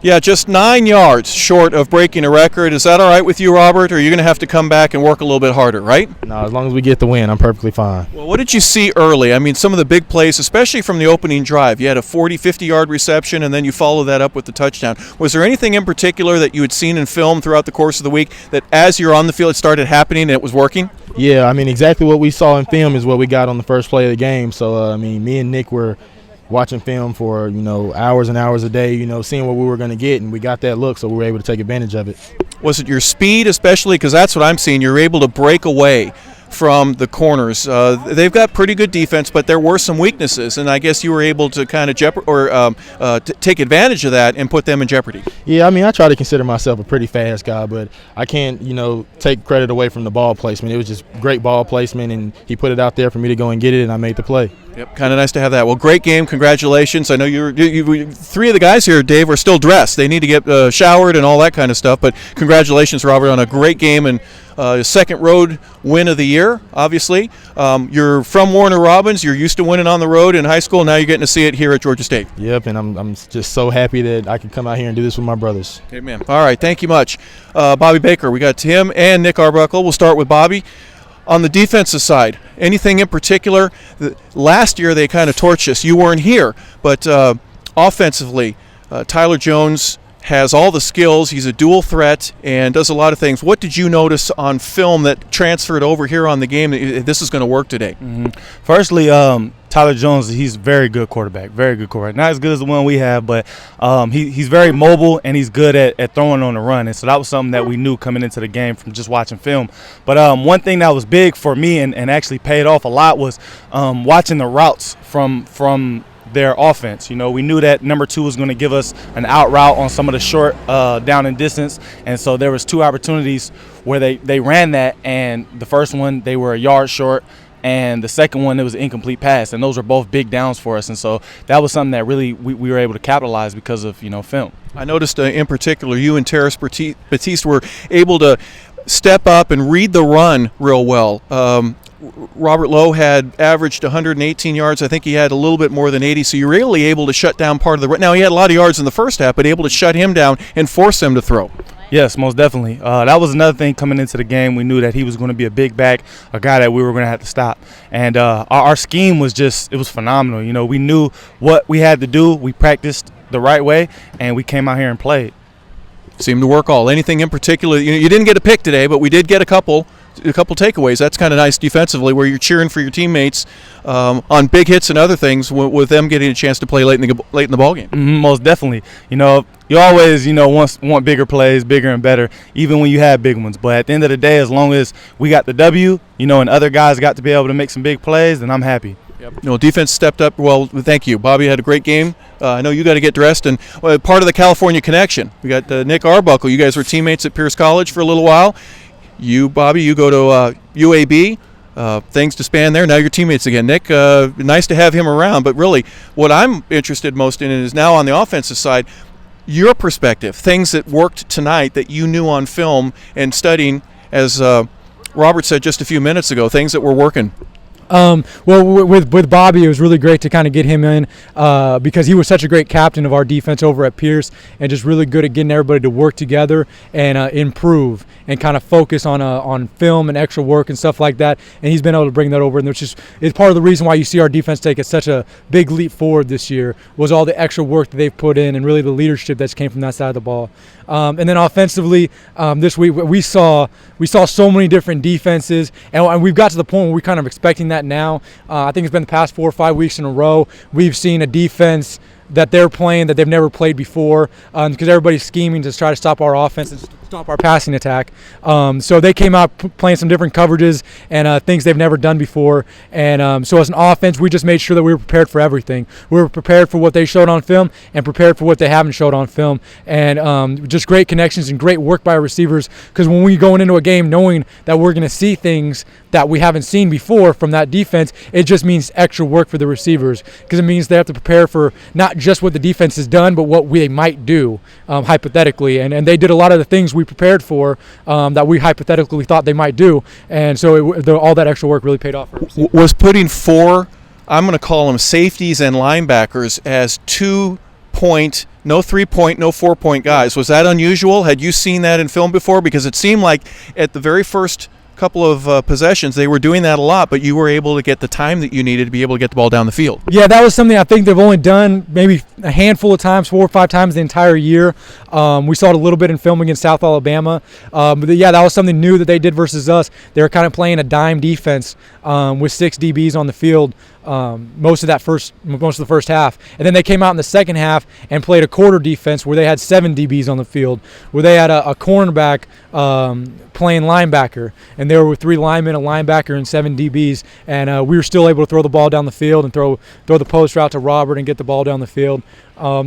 Yeah, just 9 yards short of breaking a record. Is that all right with you, Robert, or are you going to have to come back and work a little bit harder, right? No, as long as we get the win, I'm perfectly fine. Well, what did you see early? I mean, some of the big plays, especially from the opening drive. You had a 40, 50-yard reception, and then you follow that up with the touchdown. Was there anything in particular that you had seen in film throughout the course of the week that as you're on the field it started happening and it was working? Yeah, I mean, exactly what we saw in film is what we got on the first play of the game. So, I mean, me and Nick were watching film for, hours and hours a day, seeing what we were going to get, and we got that look, so we were able to take advantage of it. Was it your speed especially? Because that's what I'm seeing. You're able to break away from the corners. They've got pretty good defense, but there were some weaknesses, and I guess you were able to kind of take advantage of that and put them in jeopardy. Yeah, I mean, I try to consider myself a pretty fast guy, but I can't, take credit away from the ball placement. It was just great ball placement, and he put it out there for me to go and get it, and I made the play. Yep, kind of nice to have that. Well, great game. Congratulations. I know you three of the guys here, Dave, are still dressed. They need to get showered and all that kind of stuff, but congratulations, Robert, on a great game and second road win of the year, obviously. You're from Warner Robins. You're used to winning on the road in high school. Now you're getting to see it here at Georgia State. Yep, and I'm just so happy that I can come out here and do this with my brothers. Amen. All right, thank you much. Bobby Baker, we got him and Nick Arbuckle. We'll start with Bobby. On the defensive side, anything in particular? Last year they kind of torched us. You weren't here, but offensively, Tyler Jones has all the skills. He's a dual threat and does a lot of things. What did you notice on film that transferred over here on the game that this is going to work today? Mm-hmm. Firstly, Tyler Jones, he's very good quarterback, very good quarterback. Not as good as the one we have, but he's very mobile and he's good at throwing on the run. And so that was something that we knew coming into the game from just watching film. But one thing that was big for me and actually paid off a lot was watching the routes from their offense. We knew that number 2 was going to give us an out route on some of the short down and distance, and so there was 2 opportunities where they ran that, and the first one they were a yard short, and the second one it was an incomplete pass, and those were both big downs for us, and so that was something that really we were able to capitalize because of film. I noticed in particular you and Terrace Batiste were able to step up and read the run real well. Robert Lowe had averaged 118 yards. I think he had a little bit more than 80, so you were really able to shut down part of the run. Now, he had a lot of yards in the first half, but able to shut him down and force him to throw. Yes, most definitely. That was another thing coming into the game. We knew that he was going to be a big back, a guy that we were going to have to stop. And our scheme was it was phenomenal. We knew what we had to do. We practiced the right way, and we came out here and played. Seemed to work all. Anything in particular? You didn't get a pick today, but we did get a couple takeaways. That's kind of nice defensively, where you're cheering for your teammates on big hits and other things with them getting a chance to play late in the ball game. Mm-hmm, most definitely. You always want bigger plays, bigger and better, even when you have big ones. But at the end of the day, as long as we got the W, and other guys got to be able to make some big plays, then I'm happy. Yep. Defense stepped up well. Thank you, Bobby. Had a great game. I know you got to get dressed, and part of the California connection. We got Nick Arbuckle. You guys were teammates at Pierce College for a little while. You, Bobby, you go to UAB. Things to span there. Now you're teammates again. Nick, nice to have him around. But really, what I'm interested most in is now on the offensive side, your perspective, things that worked tonight that you knew on film and studying, as Robert said just a few minutes ago, things that were working. Well, with Bobby, it was really great to kind of get him in because he was such a great captain of our defense over at Pierce, and just really good at getting everybody to work together and improve and kind of focus on film and extra work and stuff like that. And he's been able to bring that over, and it's part of the reason why you see our defense take such a big leap forward this year was all the extra work that they've put in and really the leadership that's came from that side of the ball. And then offensively, this week we saw so many different defenses, and we've got to the point where we're kind of expecting that now. I think it's been the past 4 or 5 weeks in a row we've seen a defense that they're playing that they've never played before because everybody's scheming to try to stop our offense and stop our passing attack. So they came out playing some different coverages and things they've never done before. And so as an offense, we just made sure that we were prepared for everything. We were prepared for what they showed on film and prepared for what they haven't showed on film. And just great connections and great work by our receivers, because when we going into a game knowing that we're going to see things that we haven't seen before from that defense, it just means extra work for the receivers, because it means they have to prepare for not just what the defense has done, but what we might do hypothetically. And they did a lot of the things we prepared for that we hypothetically thought they might do. And so all that extra work really paid off for us. Was putting 4, I'm going to call them safeties and linebackers, as 2 point, no 3-point, no 4-point guys. Was that unusual? Had you seen that in film before? Because it seemed like at the very first couple of possessions they were doing that a lot, but you were able to get the time that you needed to be able to get the ball down the field. Yeah, that was something I think they've only done maybe a handful of times, 4 or 5 times the entire year. We saw it a little bit in film against South Alabama. But yeah, that was something new that they did versus us. They were kind of playing a dime defense with 6 DBs on the field most of the first half, and then they came out in the second half and played a quarter defense where they had 7 DBs on the field, where they had a cornerback playing linebacker, and there were 3 linemen, a linebacker, and 7 DBs, and we were still able to throw the ball down the field and throw the post route to Robert and get the ball down the field.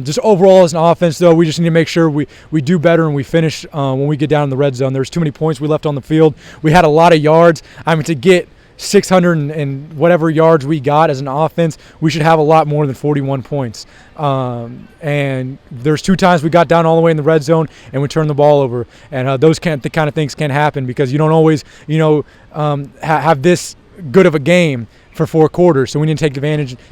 Just overall as an offense, though, we just need to make sure we do better and we finish when we get down in the red zone. There's too many points we left on the field. We had a lot of yards. I mean, to get 600 and whatever yards we got as an offense, we should have a lot more than 41 points. And there's 2 times we got down all the way in the red zone and we turned the ball over. And the kind of things can happen because you don't always, have this good of a game for 4 quarters. So we need to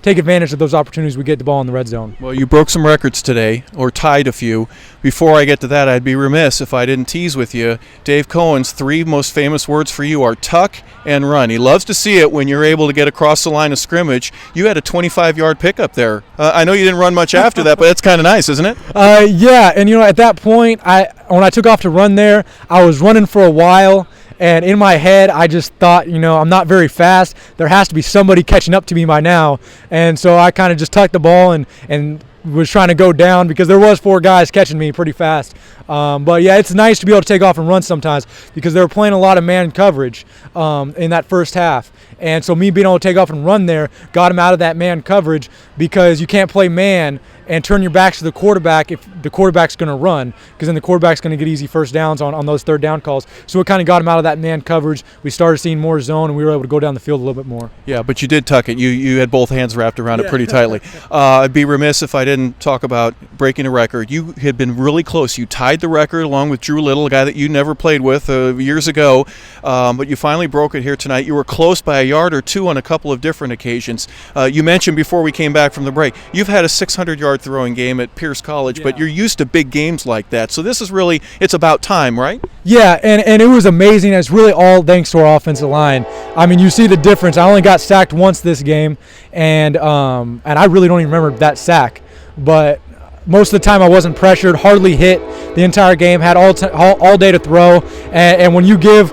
take advantage of those opportunities we get the ball in the red zone. Well, you broke some records today, or tied a few. Before I get to that, I'd be remiss if I didn't tease with you. Dave Cohen's 3 most famous words for you are tuck and run. He loves to see it when you're able to get across the line of scrimmage. You had a 25-yard pickup there. I know you didn't run much after that, but that's kind of nice, isn't it? Yeah, and at that point, when I took off to run there, I was running for a while. And in my head, I just thought, I'm not very fast. There has to be somebody catching up to me by now. And so I kind of just tucked the ball and was trying to go down because there was 4 guys catching me pretty fast. But yeah, it's nice to be able to take off and run sometimes because they were playing a lot of man coverage in that first half. And so me being able to take off and run there got him out of that man coverage because you can't play man and turn your backs to the quarterback if the quarterback's going to run, because then the quarterback's going to get easy first downs on those third down calls. So it kind of got him out of that man coverage. We started seeing more zone, and we were able to go down the field a little bit more. Yeah, but you did tuck it. You had both hands wrapped around it pretty tightly. I'd be remiss if I didn't talk about breaking a record. You had been really close. You tied the record along with Drew Little, a guy that you never played with years ago, but you finally broke it here tonight. You were close by a yard or 2 on a couple of different occasions. You mentioned before we came back from the break, you've had a 600-yard throwing game at Pierce College, but you're used to big games like that. So this is really, it's about time, right? Yeah, and it was amazing. It's really all thanks to our offensive line. I mean, you see the difference. I only got sacked once this game, and I really don't even remember that sack. But most of the time I wasn't pressured, hardly hit the entire game, had all day to throw. And when you give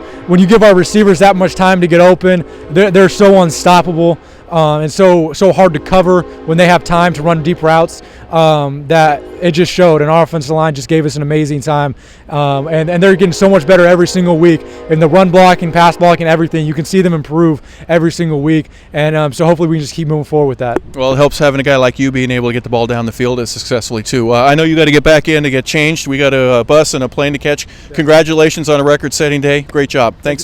our receivers that much time to get open, they're so unstoppable. And so hard to cover when they have time to run deep routes, that it just showed. And our offensive line just gave us an amazing time. And they're getting so much better every single week in the run blocking, pass blocking, everything. You can see them improve every single week. And so hopefully we can just keep moving forward with that. Well, it helps having a guy like you being able to get the ball down the field as successfully too. I know you got to get back in to get changed. We got a bus and a plane to catch. Congratulations on a record-setting day. Great job. Thanks.